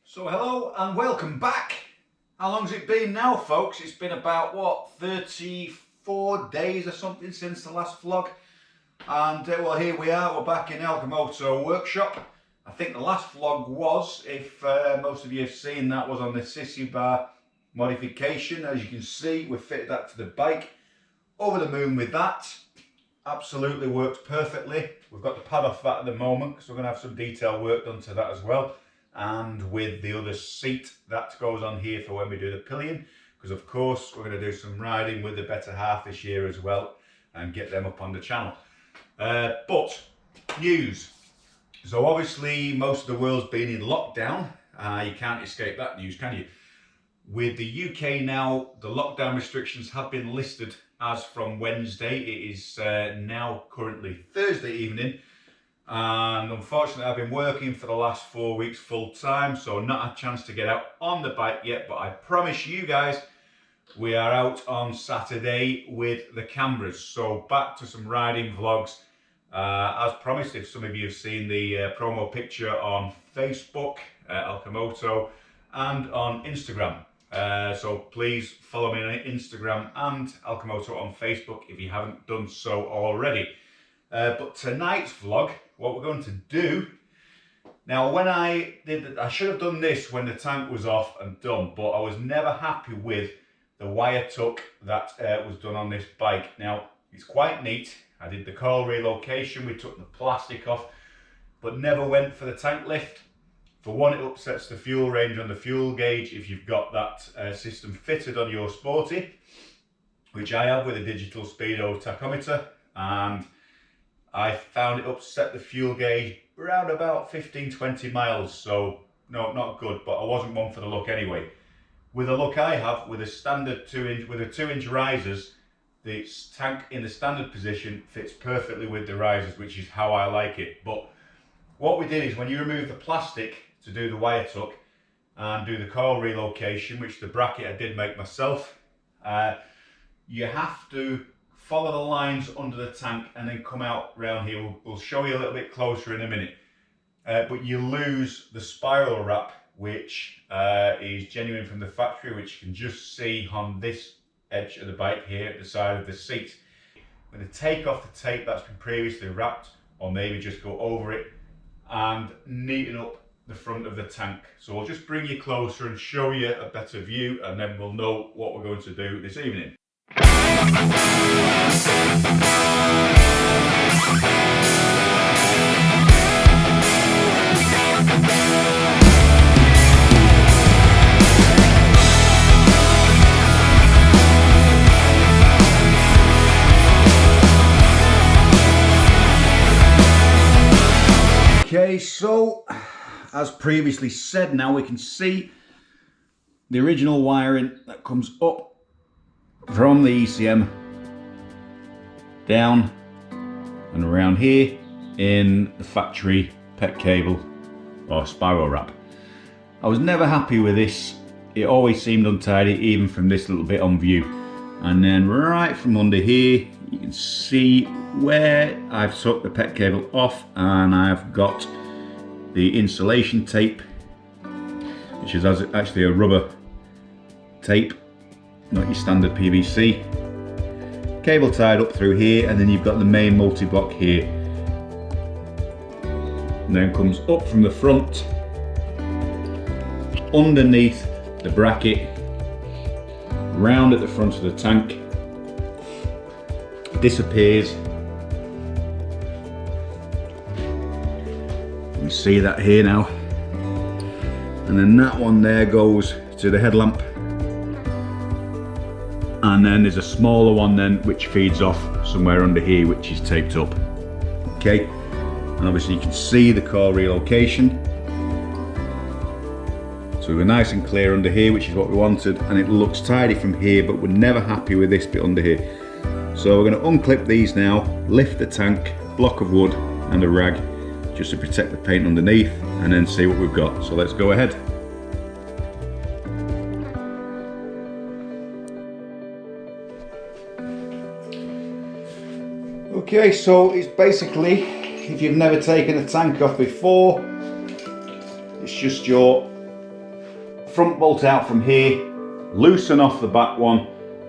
So hello and welcome back. How long's it been now, folks? It's been about, what, 34 days or something since the last vlog. And well, here we are, we're back in ALCHEMOTO workshop. I think the last vlog was, if most of you have seen that, was on the sissy bar modification. As you can see, we fitted that to the bike. Over the moon with that. Absolutely works perfectly. We've got the pad off that at the moment because we're going to have some detail work done to that as well. And with the other seat that goes on here for when we do the pillion, because of course we're going to do some riding with the better half this year as well and get them up on the channel. But news. So obviously most of the world's been in lockdown. You can't escape that news, can you? With the UK now, the lockdown restrictions have been listed as from Wednesday. It is now currently Thursday evening. And unfortunately I've been working for the last 4 weeks full time, so not had a chance to get out on the bike yet, but I promise you guys we are out on Saturday with the cameras. So back to some riding vlogs. As promised, if some of you have seen the promo picture on Facebook, ALCHEMOTO, and on Instagram. So please follow me on Instagram and ALCHEMOTO on Facebook if you haven't done so already. But tonight's vlog, what we're going to do, now when I should have done this when the tank was off and done, but I was never happy with the wire tuck that was done on this bike. Now, it's quite neat. I did the coil relocation, we took the plastic off, but never went for the tank lift. For one, it upsets the fuel range on the fuel gauge if you've got that system fitted on your Sporty, which I have with a digital speedo tachometer, and I found it upset the fuel gauge around about 15-20 miles, so no, not good, but I wasn't one for the look anyway. With the look I have, with a standard 2-inch risers, the tank in the standard position fits perfectly with the risers, which is how I like it. But what we did is, when you remove the plastic to do the wire tuck and do the coil relocation, which the bracket I did make myself, you have to follow the lines under the tank and then come out round here. We'll show you a little bit closer in a minute. But you lose the spiral wrap, which is genuine from the factory, which you can just see on this edge of the bike here at the side of the seat. I'm going to take off the tape that's been previously wrapped, or maybe just go over it, and neaten up the front of the tank. So I'll just bring you closer and show you a better view, and then we'll know what we're going to do this evening. Okay, so as previously said, now we can see the original wiring that comes up from the ECM down and around here in the factory PET cable or spiral wrap. I was never happy with this. It always seemed untidy, even from this little bit on view. And then right from under here, you can see where I've took the PET cable off, and I've got the insulation tape, which is actually a rubber tape, not your standard PVC. Cable tied up through here, and then you've got the main multi-block here. And then comes up from the front, underneath the bracket, round at the front of the tank, disappears. You see that here now. And then that one there goes to the headlamp. And then there's a smaller one then which feeds off somewhere under here, which is taped up. Okay, and obviously you can see the core relocation. So we're nice and clear under here, which is what we wanted, and it looks tidy from here, but we're never happy with this bit under here. So we're going to unclip these now, lift the tank, block of wood and a rag, just to protect the paint underneath, and then see what we've got. So let's go ahead. Okay, so it's basically, if you've never taken a tank off before, it's just your front bolt out from here, loosen off the back one,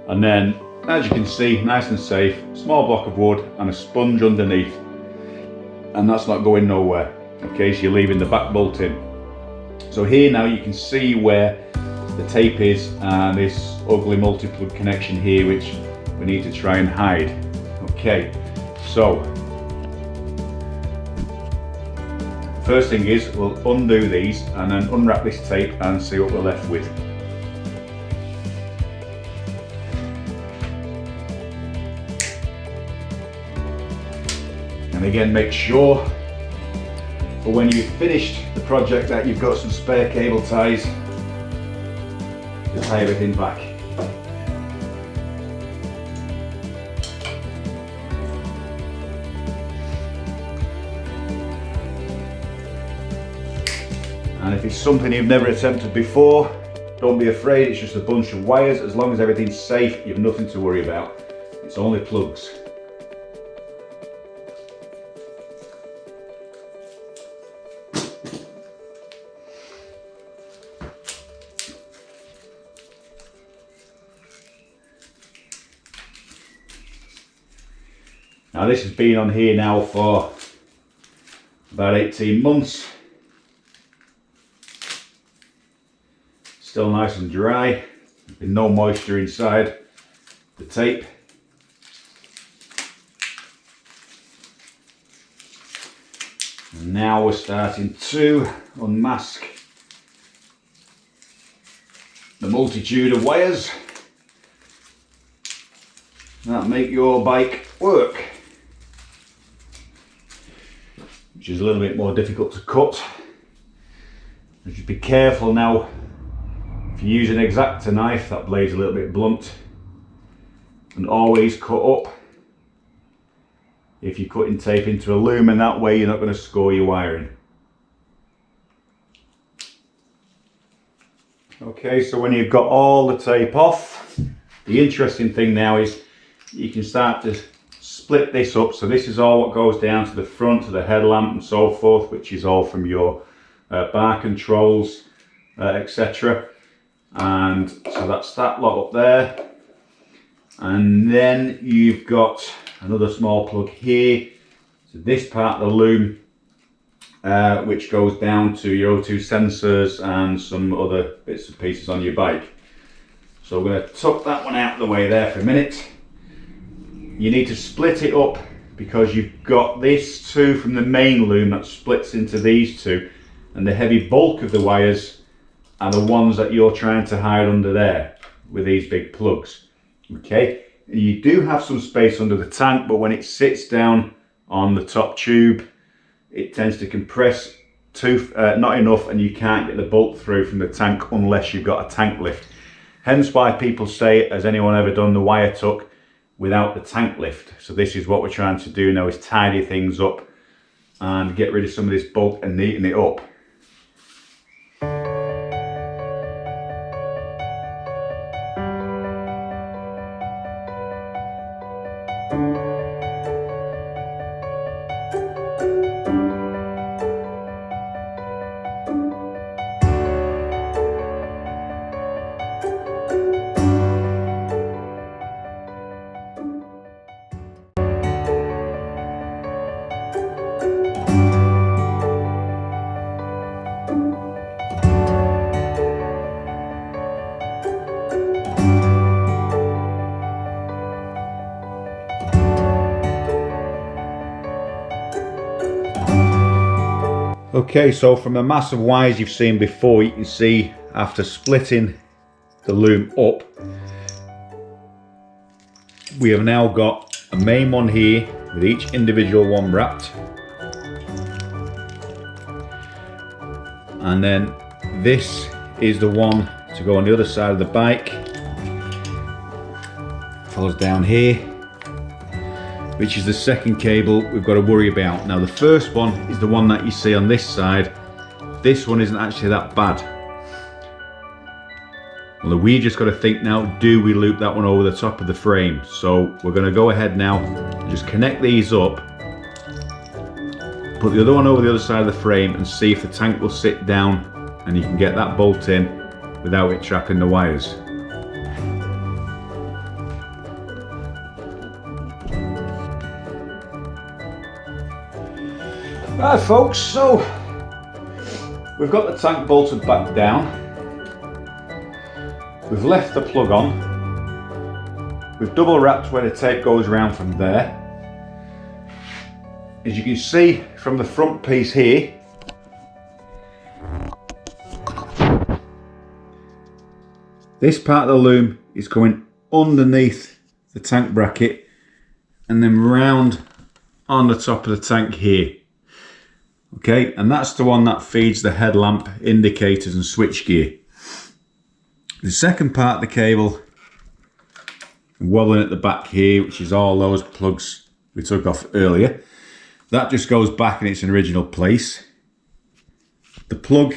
and then, as you can see, nice and safe, small block of wood and a sponge underneath, and that's not going nowhere. Okay, so you're leaving the back bolt in. So here now you can see where the tape is and this ugly multi-plug connection here, which we need to try and hide. Okay, so first thing is we'll undo these and then unwrap this tape and see what we're left with. And again, make sure for when you've finished the project that you've got some spare cable ties to tie everything back. And if it's something you've never attempted before, don't be afraid, it's just a bunch of wires. As long as everything's safe, you've nothing to worry about. It's only plugs. Now this has been on here now for about 18 months. Still nice and dry, with no moisture inside the tape. And now we're starting to unmask the multitude of wires that make your bike work, which is a little bit more difficult to cut. Just be careful now. If you use an X-Acto knife, that blade's a little bit blunt, and always cut up if you're cutting tape into a loom, and that way you're not going to score your wiring. Okay, so when you've got all the tape off, the interesting thing now is you can start to split this up. So this is all what goes down to the front of the headlamp and so forth, which is all from your bar controls, etc. And so that's that lot up there, and then you've got another small plug here, so this part of the loom, which goes down to your O2 sensors and some other bits and pieces on your bike. So we're going to tuck that one out of the way there for a minute. You need to split it up because you've got this too from the main loom that splits into these two, and the heavy bulk of the wires are the ones that you're trying to hide under there with these big plugs. Okay, you do have some space under the tank, but when it sits down on the top tube, it tends to compress not enough, and you can't get the bolt through from the tank unless you've got a tank lift. Hence why people say, has anyone ever done the wire tuck without the tank lift? So this is what we're trying to do now, is tidy things up and get rid of some of this bulk and neaten it up. Okay, so from the mass of wires you've seen before, you can see after splitting the loom up, we have now got a main one here with each individual one wrapped, and then this is the one to go on the other side of the bike, follows down here, which is the second cable we've got to worry about. Now the first one is the one that you see on this side. This one isn't actually that bad. Well, we just got to think now, do we loop that one over the top of the frame? So we're going to go ahead now and just connect these up, put the other one over the other side of the frame and see if the tank will sit down, and you can get that bolt in without it trapping the wires. Right folks, so we've got the tank bolted back down. We've left the plug on. We've double wrapped where the tape goes around from there. As you can see from the front piece here, this part of the loom is going underneath the tank bracket and then round on the top of the tank here. Okay, and that's the one that feeds the headlamp, indicators and switchgear. The second part of the cable wobbling at the back here, which is all those plugs we took off earlier, that just goes back in its original place. The plug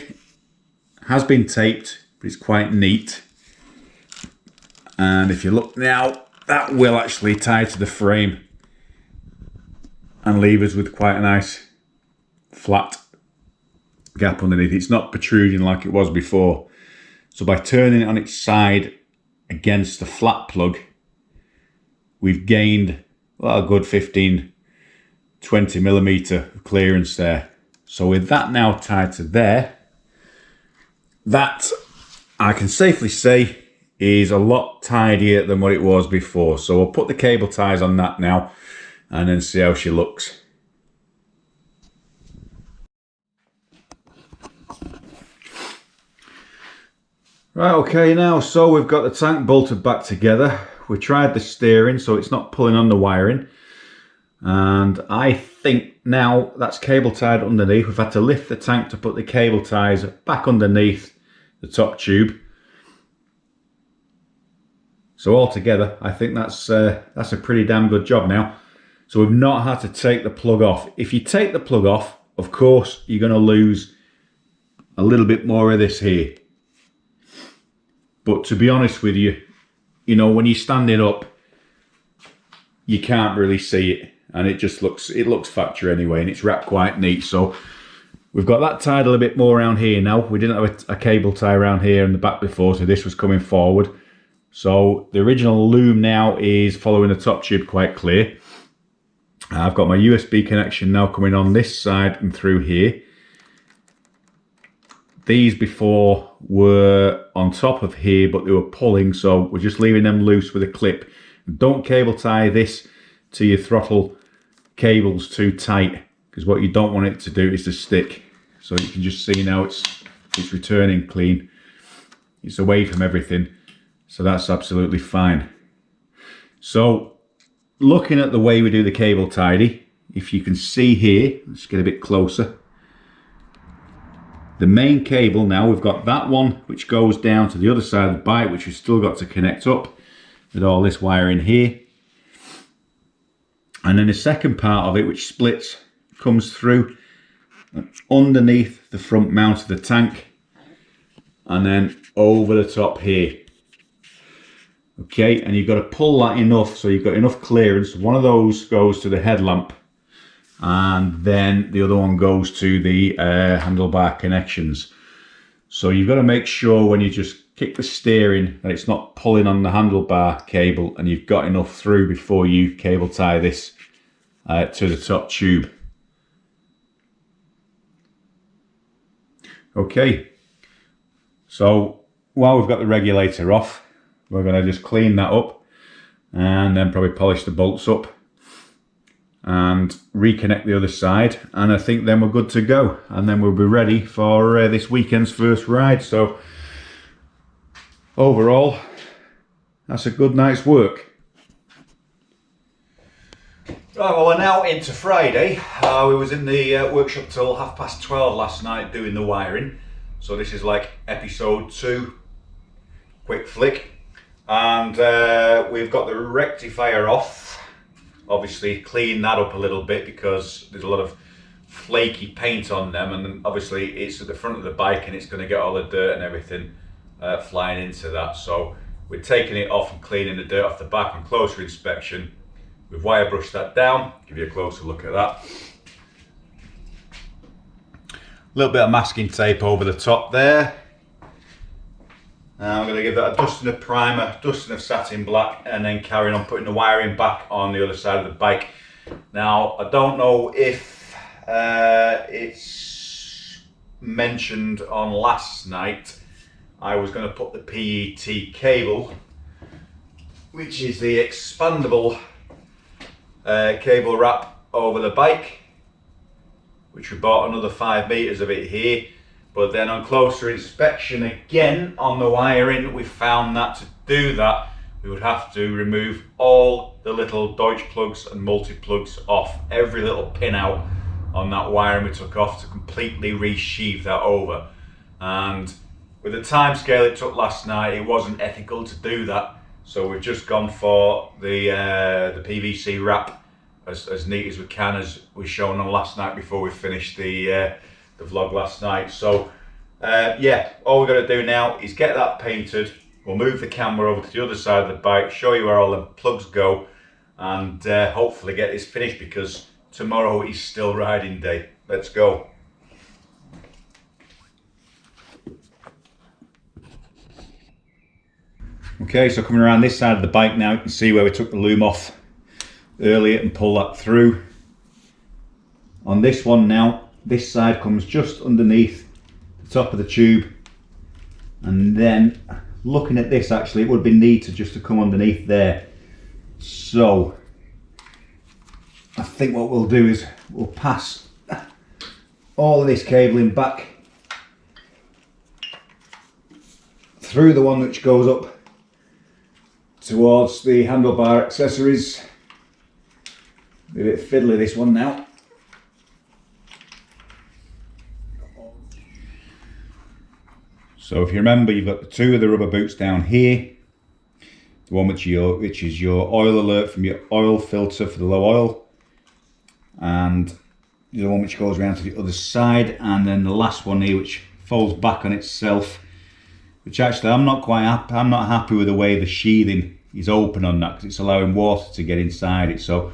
has been taped, but it's quite neat. And if you look now, that will actually tie to the frame and leave us with quite a nice flat gap underneath. It's not protruding like it was before. So by turning it on its side against the flat plug, we've gained, well, a good 15-20 millimeter clearance there. So with that now tied to there, that I can safely say is a lot tidier than what it was before. So we'll put the cable ties on that now and then see how she looks. Right, okay, now, so we've got the tank bolted back together. We tried the steering, so it's not pulling on the wiring. And I think now that's cable tied underneath. We've had to lift the tank to put the cable ties back underneath the top tube. So altogether, I think that's a pretty damn good job now. So we've not had to take the plug off. If you take the plug off, of course, you're going to lose a little bit more of this here. But to be honest with you, you know, when you're standing up, you can't really see it, and it looks factory anyway, and it's wrapped quite neat. So we've got that tied a little bit more around here now. We didn't have a cable tie around here in the back before, so this was coming forward. So the original loom now is following the top tube quite clear. I've got my USB connection now coming on this side and through here. These before were on top of here, but they were pulling, so we're just leaving them loose with a clip. Don't cable tie this to your throttle cables too tight, because what you don't want it to do is to stick. So you can just see now it's returning clean. It's away from everything, so that's absolutely fine. So looking at the way we do the cable tidy, if you can see here, let's get a bit closer. The main cable now, we've got that one which goes down to the other side of the bike, which we've still got to connect up with all this wiring here. And then the second part of it, which splits, comes through underneath the front mount of the tank and then over the top here. Okay, and you've got to pull that enough so you've got enough clearance. One of those goes to the headlamp, and then the other one goes to the handlebar connections. So you've got to make sure when you just kick the steering that it's not pulling on the handlebar cable, and you've got enough through before you cable tie this to the top tube. Okay, so while we've got the regulator off, we're going to just clean that up and then probably polish the bolts up and reconnect the other side, and I think then we're good to go, and then we'll be ready for this weekend's first ride. So overall, that's a good night's work. Right, well, we're now into Friday. We was in the workshop till 12:30 last night doing the wiring, so this is like episode 2, quick flick. And we've got the rectifier off. Obviously clean that up a little bit because there's a lot of flaky paint on them, and obviously it's at the front of the bike and it's going to get all the dirt and everything flying into that. So we're taking it off and cleaning the dirt off the back on closer inspection. We've wire brushed that down, give you a closer look at that. A little bit of masking tape over the top there. Now I'm going to give that a dusting of primer, dusting of satin black, and then carrying on putting the wiring back on the other side of the bike. Now I don't know if it's mentioned on last night, I was going to put the PET cable, which is the expandable cable wrap, over the bike, which we bought another 5 meters of it here. But then on closer inspection again on the wiring, we found that to do that we would have to remove all the little Deutsch plugs and multi plugs off, every little pin out on that wiring we took off to completely resheath that over. And with the time scale it took last night, it wasn't ethical to do that, so we've just gone for the PVC wrap as neat as we can, as we shown on last night before we finished the vlog last night. So yeah, all we're going to do now is get that painted. We'll move the camera over to the other side of the bike, show you where all the plugs go, and hopefully get this finished, because tomorrow is still riding day. Let's go. Okay, so coming around this side of the bike now, you can see where we took the loom off earlier and pull that through. On this one now, this side comes just underneath the top of the tube, and then looking at this, actually it would be neater just to come underneath there. So I think what we'll do is we'll pass all of this cabling back through the one which goes up towards the handlebar accessories. A bit fiddly this one now. So if you remember, you've got the two of the rubber boots down here, the one which is your oil alert from your oil filter for the low oil, and the one which goes around to the other side, and then the last one here which folds back on itself, which actually I'm not happy with the way the sheathing is open on that, because it's allowing water to get inside it. So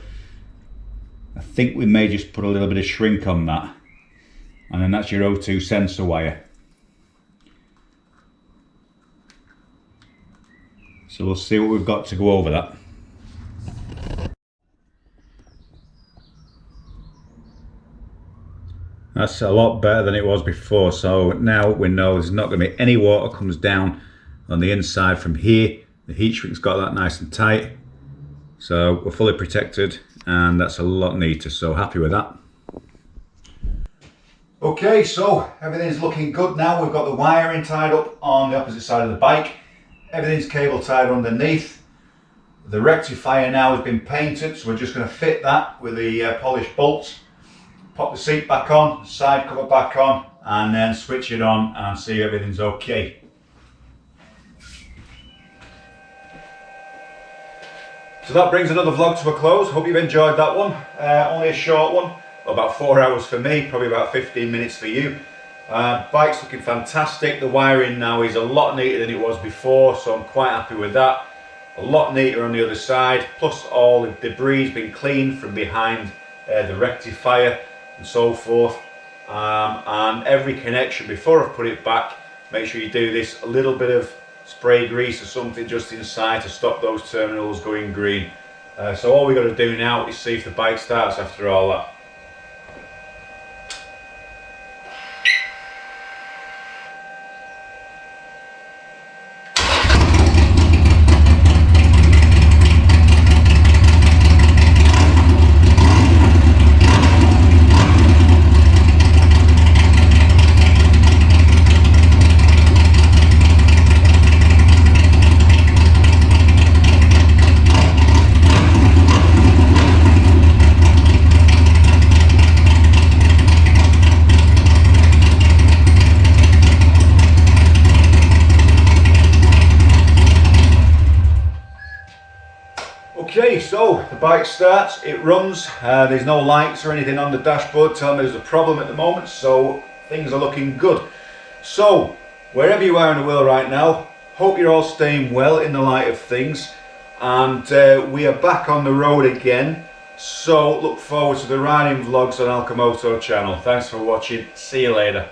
I think we may just put a little bit of shrink on that, and then that's your O2 sensor wire. So we'll see what we've got to go over that. That's a lot better than it was before. So now we know there's not going to be any water comes down on the inside from here. The heat shrink's got that nice and tight. So we're fully protected, and that's a lot neater, so happy with that. Okay, so everything's looking good now. We've got the wiring tied up on the opposite side of the bike. Everything's cable tied underneath. The rectifier now has been painted, so we're just going to fit that with the polished bolts. Pop the seat back on, side cover back on, and then switch it on and see everything's okay. So that brings another vlog to a close. Hope you've enjoyed that one. Only a short one, about 4 hours for me, probably about 15 minutes for you. Bike's looking fantastic. The wiring now is a lot neater than it was before, so I'm quite happy with that. A lot neater on the other side, plus all the debris has been cleaned from behind the rectifier and so forth. And every connection, before I've put it back, make sure you do this, a little bit of spray grease or something just inside to stop those terminals going green. So all we've got to do now is see if the bike starts after all that. Okay, so the bike starts, it runs, there's no lights or anything on the dashboard telling me there's a problem at the moment, so things are looking good. So, wherever you are in the world right now, hope you're all staying well in the light of things, and we are back on the road again, so look forward to the riding vlogs on ALCHEMOTO channel. Thanks for watching, see you later.